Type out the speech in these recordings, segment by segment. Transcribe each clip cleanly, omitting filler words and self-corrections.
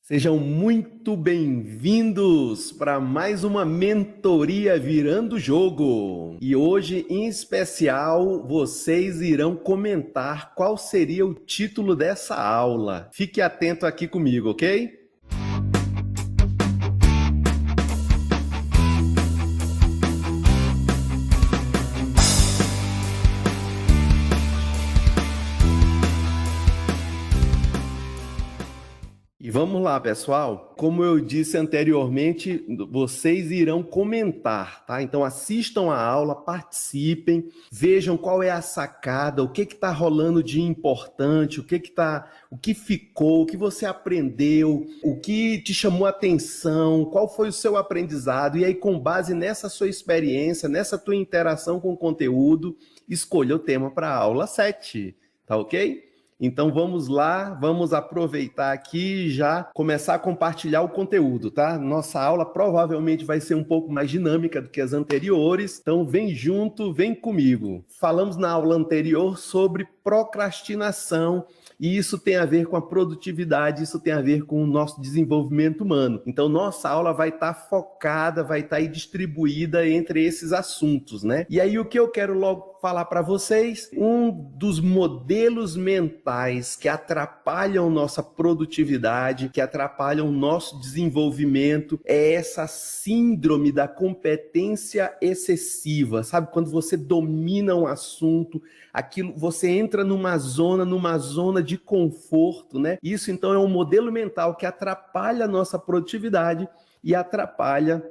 Sejam muito bem-vindos para mais uma mentoria Virando o Jogo. E hoje, em especial, vocês irão comentar qual seria o título dessa aula. Fique atento aqui comigo, ok? E vamos lá, pessoal. Como eu disse anteriormente, vocês irão comentar, tá? Então assistam a aula, participem, vejam qual é a sacada, o que está rolando de importante, o que ficou, o que você aprendeu, o que te chamou a atenção, qual foi o seu aprendizado, e aí, com base nessa sua experiência, nessa tua interação com o conteúdo, escolha o tema para a aula 7, tá ok? Então vamos lá, vamos aproveitar aqui e já começar a compartilhar o conteúdo, tá? Nossa aula provavelmente vai ser um pouco mais dinâmica do que as anteriores, então vem junto, vem comigo. Falamos na aula anterior sobre procrastinação e isso tem a ver com a produtividade, isso tem a ver com o nosso desenvolvimento humano. Então nossa aula vai estar focada, vai estar aí distribuída entre esses assuntos, né? E aí o que eu quero logo falar para vocês, um dos modelos mentais que atrapalham nossa produtividade, que atrapalham o nosso desenvolvimento, é essa síndrome da competência excessiva, sabe? Quando você domina um assunto, aquilo, você entra numa zona de conforto, né? Isso então é um modelo mental que atrapalha a nossa produtividade e atrapalha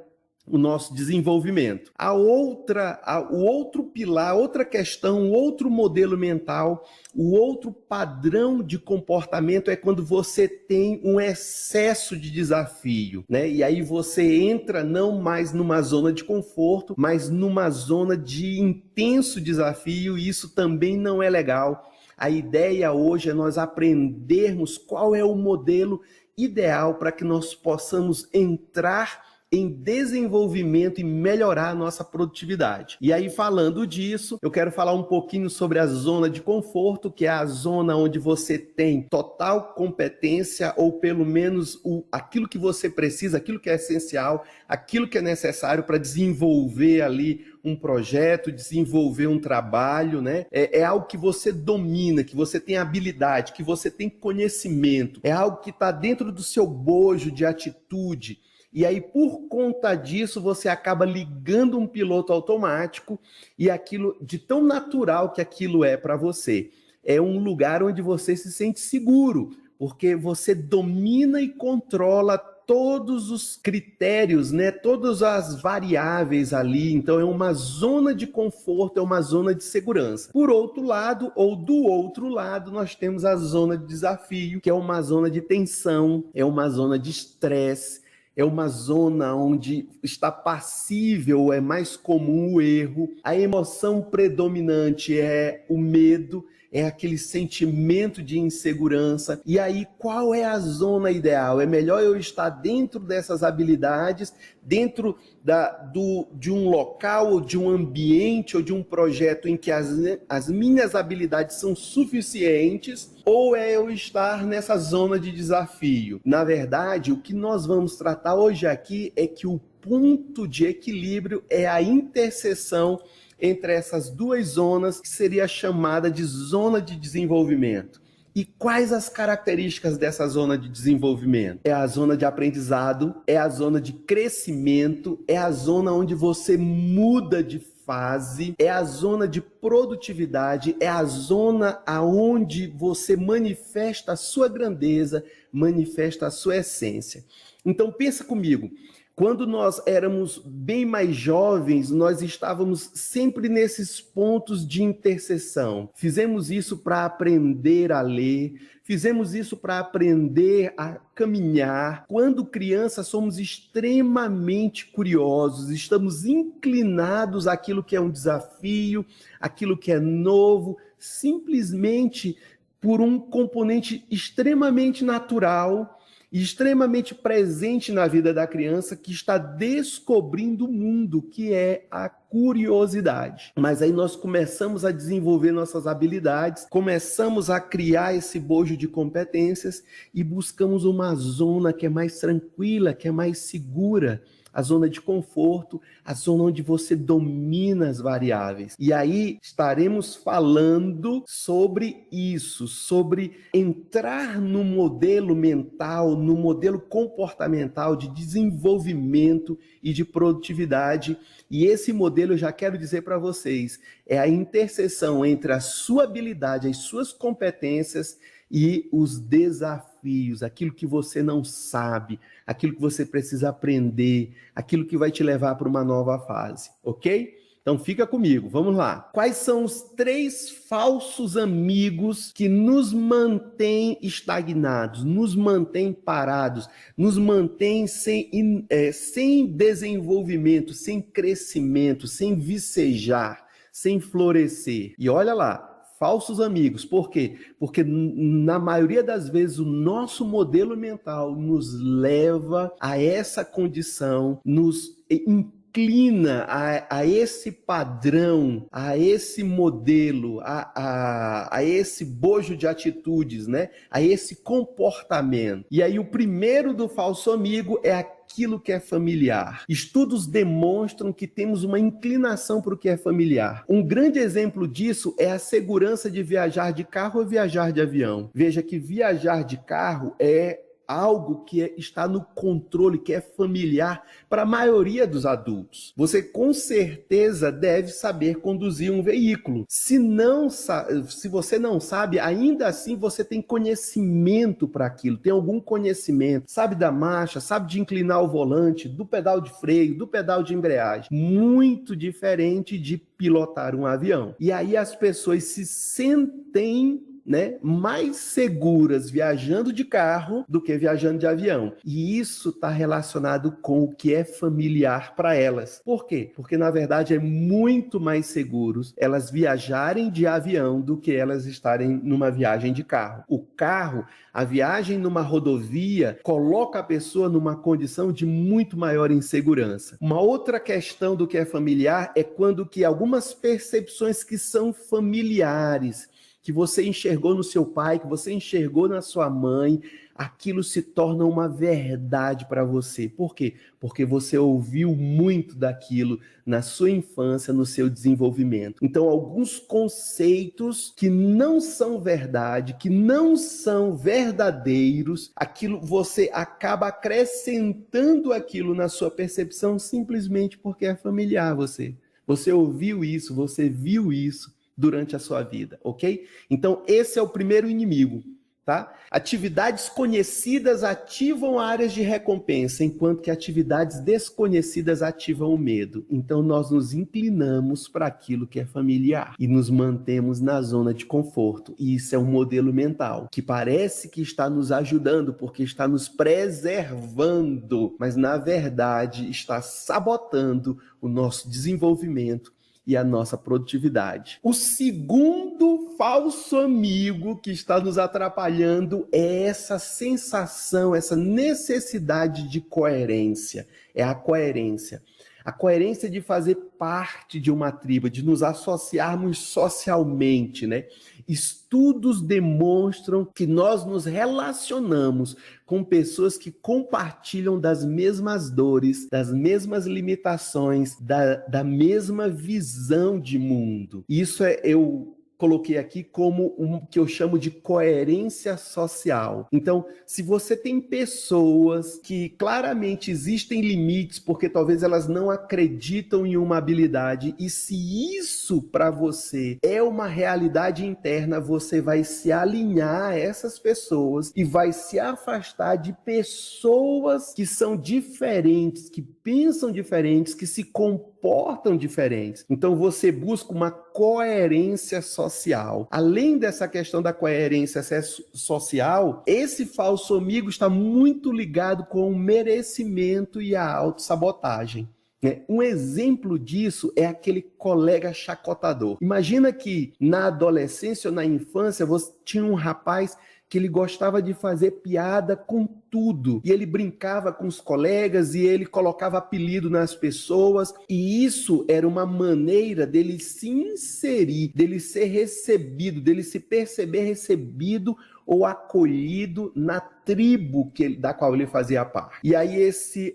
o nosso desenvolvimento. O outro pilar, outra questão, o outro modelo mental, o outro padrão de comportamento é quando você tem um excesso de desafio, né? E aí você entra não mais numa zona de conforto, mas numa zona de intenso desafio, e isso também não é legal. A ideia hoje é nós aprendermos qual é o modelo ideal para que nós possamos entrar em desenvolvimento e melhorar a nossa produtividade. E aí, falando disso, eu quero falar um pouquinho sobre a zona de conforto, que é a zona onde você tem total competência, ou pelo menos aquilo que você precisa, aquilo que é essencial, aquilo que é necessário para desenvolver ali um projeto, desenvolver um trabalho, né? É algo que você domina, que você tem habilidade, que você tem conhecimento, é algo que está dentro do seu bojo de atitude. E aí, por conta disso, você acaba ligando um piloto automático e aquilo, de tão natural que aquilo é para você, é um lugar onde você se sente seguro, porque você domina e controla todos os critérios, né? Todas as variáveis ali. Então é uma zona de conforto, é uma zona de segurança. Por outro lado, ou do outro lado, nós temos a zona de desafio, que é uma zona de tensão, é uma zona de estresse, é uma zona onde está passível, é mais comum o erro. A emoção predominante é o medo, é aquele sentimento de insegurança. E aí, qual é a zona ideal? É melhor eu estar dentro dessas habilidades, dentro de um local, ou de um ambiente, ou de um projeto em que as minhas habilidades são suficientes, ou é eu estar nessa zona de desafio? Na verdade, o que nós vamos tratar hoje aqui é que o ponto de equilíbrio é a interseção entre essas duas zonas, que seria chamada de zona de desenvolvimento. E quais as características dessa zona de desenvolvimento? É a zona de aprendizado, é a zona de crescimento, é a zona onde você muda de fase, é a zona de produtividade, é a zona aonde você manifesta a sua grandeza, manifesta a sua essência. Então pensa comigo, quando nós éramos bem mais jovens, nós estávamos sempre nesses pontos de interseção. Fizemos isso para aprender a ler, fizemos isso para aprender a caminhar. Quando criança, somos extremamente curiosos, estamos inclinados àquilo que é um desafio, àquilo que é novo, simplesmente por um componente extremamente natural. e extremamente presente na vida da criança que está descobrindo o mundo, que é a curiosidade. Mas aí nós começamos a desenvolver nossas habilidades, começamos a criar esse bojo de competências e buscamos uma zona que é mais tranquila, que é mais segura, a zona de conforto, a zona onde você domina as variáveis. E aí estaremos falando sobre isso, sobre entrar no modelo mental, no modelo comportamental de desenvolvimento e de produtividade. E esse modelo, eu já quero dizer para vocês, é a interseção entre a sua habilidade, as suas competências e os desafios, aquilo que você não sabe, aquilo que você precisa aprender, aquilo que vai te levar para uma nova fase, ok? Então fica comigo, vamos lá. Quais são os 3 falsos amigos que nos mantêm estagnados, nos mantêm parados, nos mantêm sem desenvolvimento, sem crescimento, sem vicejar, sem florescer? E olha lá, falsos amigos. Por quê? Porque na maioria das vezes o nosso modelo mental nos leva a essa condição, nos inclina a esse padrão, a esse modelo, a esse bojo de atitudes, né? A esse comportamento. E aí o primeiro do falso amigo é aquilo que é familiar. Estudos demonstram que temos uma inclinação para o que é familiar. Um grande exemplo disso é a segurança de viajar de carro ou viajar de avião. Veja que viajar de carro é algo que está no controle, que é familiar para a maioria dos adultos. Você com certeza deve saber conduzir um veículo. Se você não sabe, ainda assim você tem conhecimento para aquilo, tem algum conhecimento, sabe da marcha, sabe de inclinar o volante, do pedal de freio, do pedal de embreagem. Muito diferente de pilotar um avião. E aí as pessoas se sentem mais seguras viajando de carro do que viajando de avião. E isso está relacionado com o que é familiar para elas. Por quê? Porque, na verdade, é muito mais seguro elas viajarem de avião do que elas estarem numa viagem de carro. O carro, a viagem numa rodovia, coloca a pessoa numa condição de muito maior insegurança. Uma outra questão do que é familiar é quando que algumas percepções que são familiares, que você enxergou no seu pai, que você enxergou na sua mãe, aquilo se torna uma verdade para você. Por quê? Porque você ouviu muito daquilo na sua infância, no seu desenvolvimento. Então, alguns conceitos que não são verdade, que não são verdadeiros, aquilo você acaba acrescentando aquilo na sua percepção simplesmente porque é familiar a você. Você ouviu isso, você viu isso durante a sua vida, ok? Então, esse é o primeiro inimigo, tá? Atividades conhecidas ativam áreas de recompensa, enquanto que atividades desconhecidas ativam o medo. Então, nós nos inclinamos para aquilo que é familiar e nos mantemos na zona de conforto. E isso é um modelo mental que parece que está nos ajudando, porque está nos preservando, mas, na verdade, está sabotando o nosso desenvolvimento e a nossa produtividade. O segundo falso amigo que está nos atrapalhando é essa sensação, essa necessidade de coerência. É a coerência. A coerência de fazer parte de uma tribo, de nos associarmos socialmente, né? Estudos demonstram que nós nos relacionamos com pessoas que compartilham das mesmas dores, das mesmas limitações, da mesma visão de mundo. Isso eu coloquei aqui como que eu chamo de coerência social. Então, se você tem pessoas que claramente existem limites, porque talvez elas não acreditam em uma habilidade, e se isso para você é uma realidade interna, você vai se alinhar a essas pessoas e vai se afastar de pessoas que são diferentes, que pensam diferentes, que se comportam diferentes. Então você busca uma coerência social. Além dessa questão da coerência social, esse falso amigo está muito ligado com o merecimento e a autossabotagem. Um exemplo disso é aquele colega chacotador. Imagina que na adolescência ou na infância você tinha um rapaz que ele gostava de fazer piada com tudo. E ele brincava com os colegas e ele colocava apelido nas pessoas. E isso era uma maneira dele se inserir, dele ser recebido, dele se perceber recebido ou acolhido na tribo da qual ele fazia parte. E aí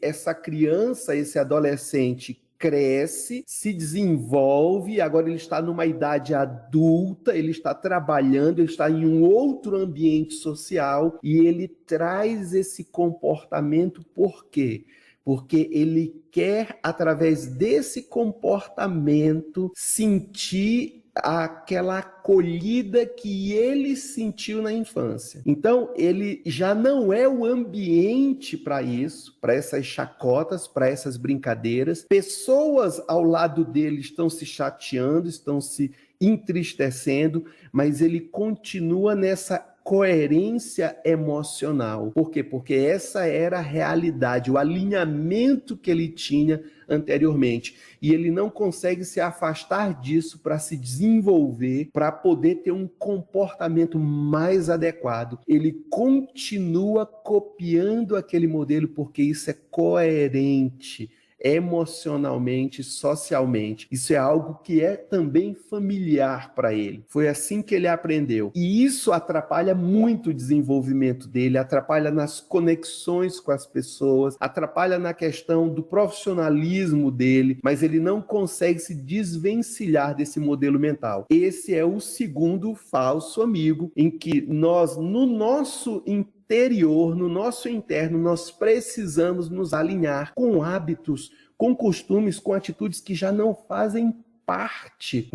essa criança, esse adolescente cresce, se desenvolve, agora ele está numa idade adulta, ele está trabalhando, ele está em um outro ambiente social e ele traz esse comportamento por quê? Porque ele quer, através desse comportamento, sentir aquela acolhida que ele sentiu na infância. Então, ele já não é o ambiente para isso, para essas chacotas, para essas brincadeiras. Pessoas ao lado dele estão se chateando, estão se entristecendo, mas ele continua nessa coerência emocional. Por quê? Porque essa era a realidade, o alinhamento que ele tinha anteriormente. E ele não consegue se afastar disso para se desenvolver, para poder ter um comportamento mais adequado. Ele continua copiando aquele modelo porque isso é coerente emocionalmente, socialmente. Isso é algo que é também familiar para ele. Foi assim que ele aprendeu. E isso atrapalha muito o desenvolvimento dele, atrapalha nas conexões com as pessoas, atrapalha na questão do profissionalismo dele, mas ele não consegue se desvencilhar desse modelo mental. Esse é o segundo falso amigo, em que nós, no nosso interior, no nosso interno, nós precisamos nos alinhar com hábitos, com costumes, com atitudes que já não fazem parte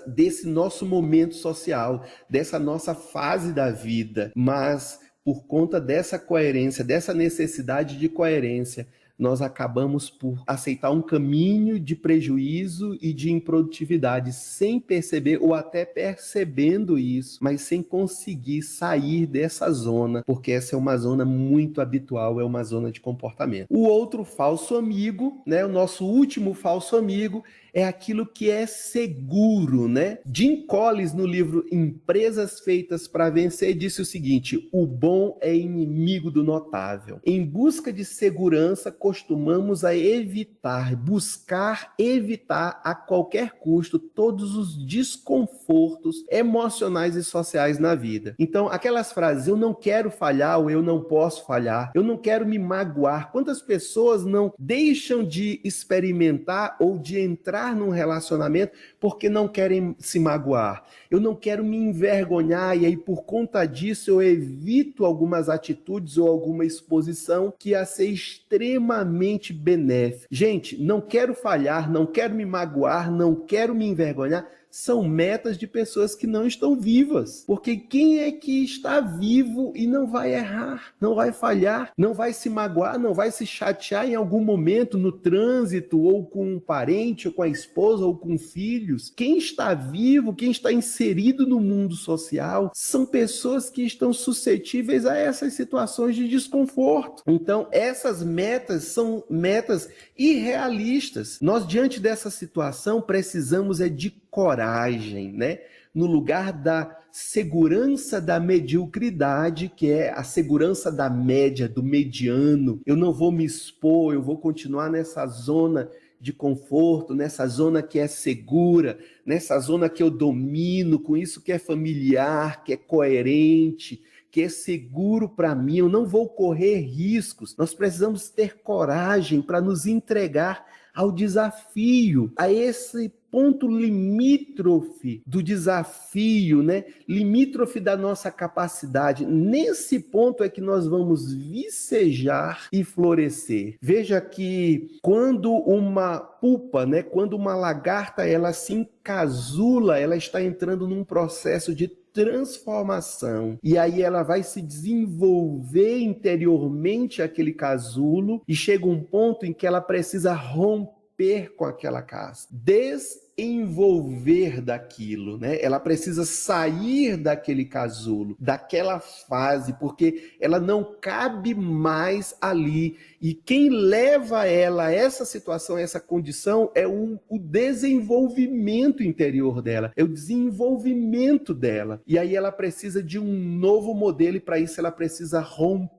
desse nosso momento social, dessa nossa fase da vida, mas por conta dessa coerência, dessa necessidade de coerência, nós acabamos por aceitar um caminho de prejuízo e de improdutividade sem perceber ou até percebendo isso, mas sem conseguir sair dessa zona, porque essa é uma zona muito habitual, é uma zona de comportamento. O outro falso amigo, né, o nosso último falso amigo, é aquilo que é seguro, né? Jim Collins, no livro Empresas Feitas para Vencer, disse o seguinte: o bom é inimigo do notável. Em busca de segurança, costumamos buscar evitar a qualquer custo todos os desconfortos emocionais e sociais na vida. Então, aquelas frases, eu não quero falhar ou eu não posso falhar, eu não quero me magoar. Quantas pessoas não deixam de experimentar ou de entrar num relacionamento porque não querem se magoar? Eu não quero me envergonhar e aí por conta disso eu evito algumas atitudes ou alguma exposição que ia ser extremamente benéfica. Gente, não quero falhar, não quero me magoar, não quero me envergonhar. São metas de pessoas que não estão vivas. Porque quem é que está vivo e não vai errar, não vai falhar, não vai se magoar, não vai se chatear em algum momento no trânsito, ou com um parente, ou com a esposa, ou com filhos? Quem está vivo, quem está inserido no mundo social, são pessoas que estão suscetíveis a essas situações de desconforto. Então, essas metas são metas irrealistas. Nós, diante dessa situação, precisamos de coragem, né? No lugar da segurança da mediocridade, que é a segurança da média, do mediano. Eu não vou me expor, eu vou continuar nessa zona de conforto, nessa zona que é segura, nessa zona que eu domino, com isso que é familiar, que é coerente, que é seguro para mim. Eu não vou correr riscos. Nós precisamos ter coragem para nos entregar ao desafio, a esse ponto limítrofe do desafio, né? Limítrofe da nossa capacidade. Nesse ponto é que nós vamos vicejar e florescer. Veja que quando uma pupa, né? Quando uma lagarta, ela se encasula, ela está entrando num processo de transformação. E aí ela vai se desenvolver interiormente aquele casulo e chega um ponto em que ela precisa romper com aquela casca, desenvolver daquilo, né? Ela precisa sair daquele casulo, daquela fase, porque ela não cabe mais ali. E quem leva ela a essa situação, a essa condição, é o desenvolvimento interior dela, é o desenvolvimento dela. E aí ela precisa de um novo modelo, e para isso ela precisa romper.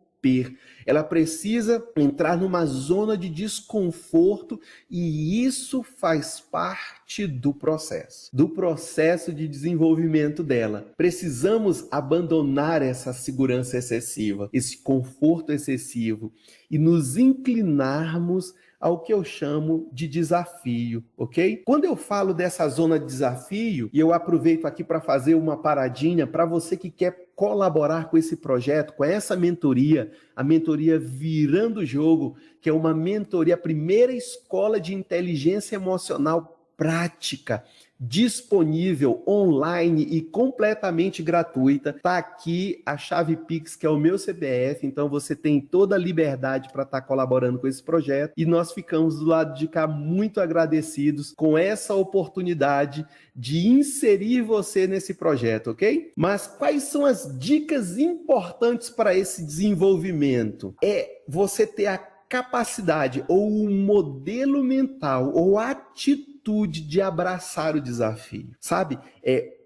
Ela precisa entrar numa zona de desconforto, e isso faz parte do processo de desenvolvimento dela. Precisamos abandonar essa segurança excessiva, esse conforto excessivo, e nos inclinarmos ao que eu chamo de desafio, ok? Quando eu falo dessa zona de desafio, e eu aproveito aqui para fazer uma paradinha para você que quer colaborar com esse projeto, com essa mentoria, a mentoria Virando o Jogo, que é uma mentoria, a primeira escola de inteligência emocional prática, disponível online e completamente gratuita. Tá aqui a chave Pix, que é o meu CPF, então você tem toda a liberdade para estar colaborando com esse projeto, e nós ficamos do lado de cá muito agradecidos com essa oportunidade de inserir você nesse projeto, ok? Mas quais são as dicas importantes para esse desenvolvimento? É você ter a capacidade ou o modelo mental ou a atitude de abraçar o desafio, sabe?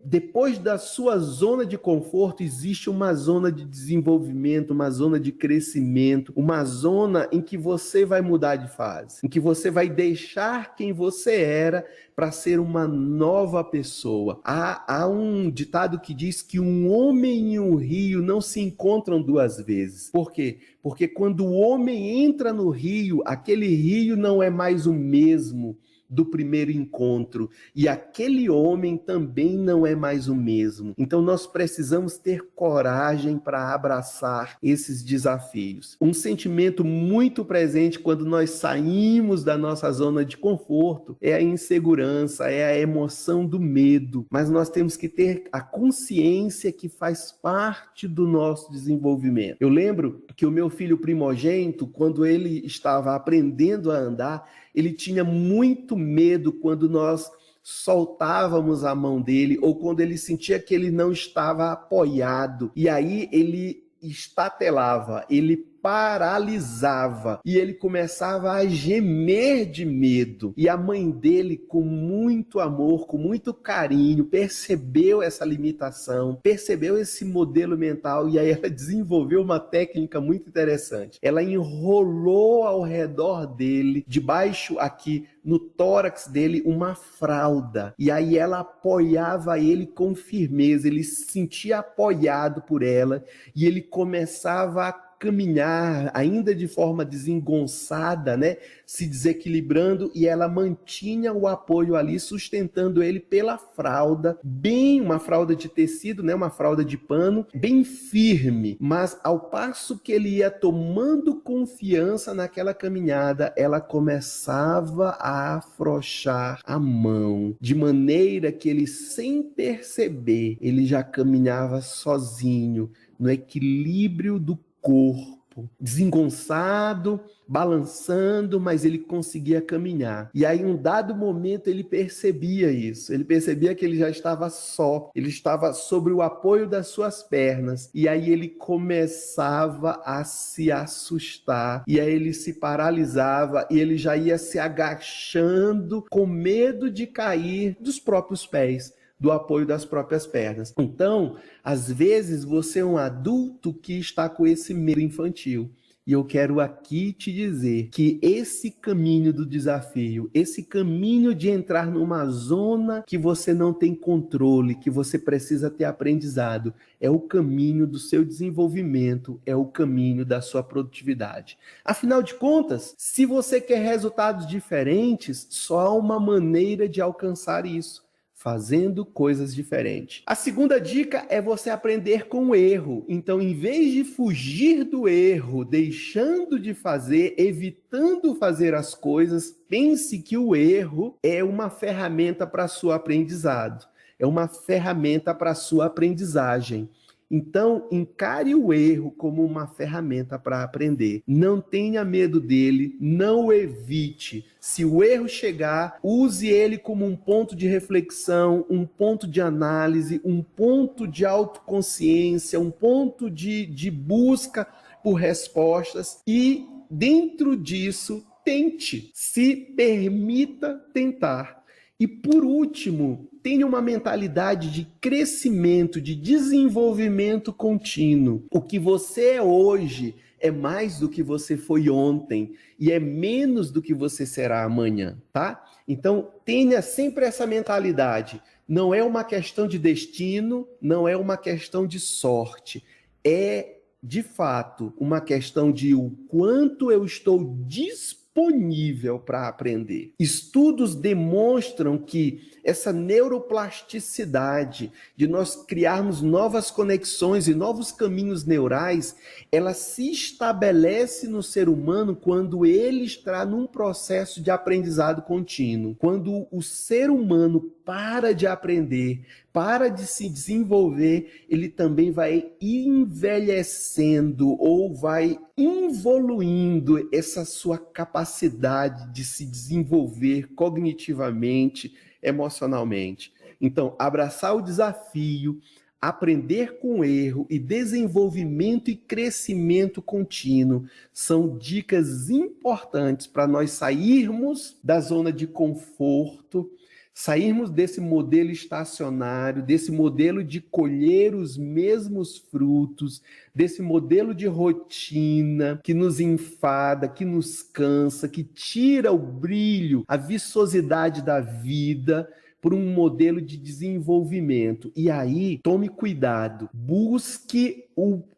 Depois da sua zona de conforto, existe uma zona de desenvolvimento, uma zona de crescimento, uma zona em que você vai mudar de fase, em que você vai deixar quem você era para ser uma nova pessoa. Há um ditado que diz que um homem e um rio não se encontram duas vezes. Por quê? Porque quando o homem entra no rio, aquele rio não é mais o mesmo do primeiro encontro, e aquele homem também não é mais o mesmo. Então nós precisamos ter coragem para abraçar esses desafios. Um sentimento muito presente quando nós saímos da nossa zona de conforto é a insegurança, é a emoção do medo, mas nós temos que ter a consciência que faz parte do nosso desenvolvimento. Eu lembro que o meu filho primogênito, quando ele estava aprendendo a andar, ele tinha muito medo quando nós soltávamos a mão dele, ou quando ele sentia que ele não estava apoiado. E aí ele estatelava, ele paralisava e ele começava a gemer de medo. E a mãe dele, com muito amor, com muito carinho, percebeu essa limitação, percebeu esse modelo mental, e aí ela desenvolveu uma técnica muito interessante. Ela enrolou ao redor dele, debaixo aqui no tórax dele, uma fralda, e aí ela apoiava ele com firmeza, ele se sentia apoiado por ela, e ele começava a caminhar, ainda de forma desengonçada, né? Se desequilibrando, e ela mantinha o apoio ali, sustentando ele pela fralda, bem uma fralda de tecido, né? Uma fralda de pano, bem firme. Mas ao passo que ele ia tomando confiança naquela caminhada, ela começava a afrouxar a mão, de maneira que ele, sem perceber, ele já caminhava sozinho, no equilíbrio do corpo, desengonçado, balançando, mas ele conseguia caminhar. E aí, em um dado momento, ele percebia isso. Ele percebia que ele já estava só, ele estava sobre o apoio das suas pernas. E aí ele começava a se assustar, e aí ele se paralisava, e ele já ia se agachando com medo de cair dos próprios pés, do apoio das próprias pernas. Então, às vezes, você é um adulto que está com esse medo infantil. E eu quero aqui te dizer que esse caminho do desafio, esse caminho de entrar numa zona que você não tem controle, que você precisa ter aprendizado, é o caminho do seu desenvolvimento, é o caminho da sua produtividade. Afinal de contas, se você quer resultados diferentes, só há uma maneira de alcançar isso: fazendo coisas diferentes. A segunda dica é você aprender com o erro. Então, em vez de fugir do erro, deixando de fazer, evitando fazer as coisas, pense que o erro é uma ferramenta para seu aprendizado, é uma ferramenta para sua aprendizagem. Então, encare o erro como uma ferramenta para aprender. Não tenha medo dele, não o evite. Se o erro chegar, use ele como um ponto de reflexão, um ponto de análise, um ponto de autoconsciência, um ponto de busca por respostas e, dentro disso, tente, se permita tentar. E, por último, tenha uma mentalidade de crescimento, de desenvolvimento contínuo. O que você é hoje é mais do que você foi ontem e é menos do que você será amanhã, tá? Então, tenha sempre essa mentalidade. Não é uma questão de destino, não é uma questão de sorte. É, de fato, uma questão de o quanto eu estou disponível para aprender. Estudos demonstram que essa neuroplasticidade de nós criarmos novas conexões e novos caminhos neurais, ela se estabelece no ser humano quando ele está num processo de aprendizado contínuo. Quando o ser humano para de aprender, para de se desenvolver, ele também vai envelhecendo ou vai evoluindo essa sua capacidade de se desenvolver cognitivamente, emocionalmente. Então, abraçar o desafio, aprender com erro e desenvolvimento e crescimento contínuo são dicas importantes para nós sairmos da zona de conforto, sairmos desse modelo estacionário, desse modelo de colher os mesmos frutos, desse modelo de rotina que nos enfada, que nos cansa, que tira o brilho, a viçosidade da vida, por um modelo de desenvolvimento. E aí, tome cuidado, busque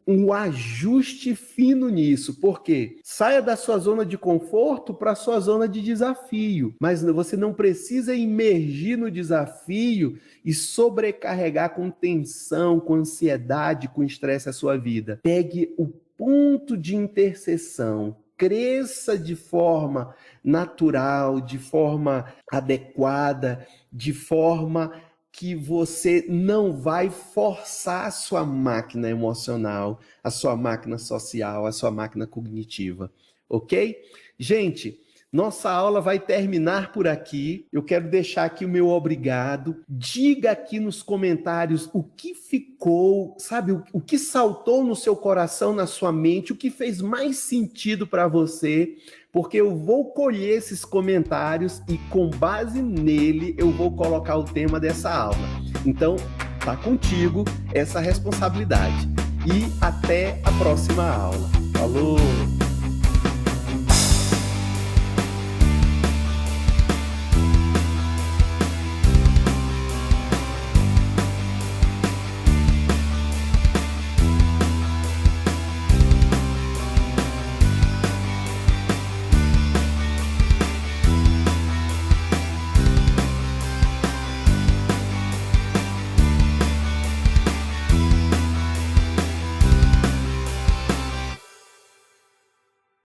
um ajuste fino nisso, porque saia da sua zona de conforto para a sua zona de desafio, mas você não precisa imergir no desafio e sobrecarregar com tensão, com ansiedade, com estresse a sua vida. Pegue o ponto de interseção, cresça de forma natural, de forma adequada, de forma que você não vai forçar a sua máquina emocional, a sua máquina social, a sua máquina cognitiva, ok? Gente, nossa aula vai terminar por aqui. Eu quero deixar aqui o meu obrigado. Diga aqui nos comentários o que ficou, sabe, o que saltou no seu coração, na sua mente, o que fez mais sentido para você, porque eu vou colher esses comentários e, com base nele, eu vou colocar o tema dessa aula. Então, tá contigo essa responsabilidade. E até a próxima aula. Falou!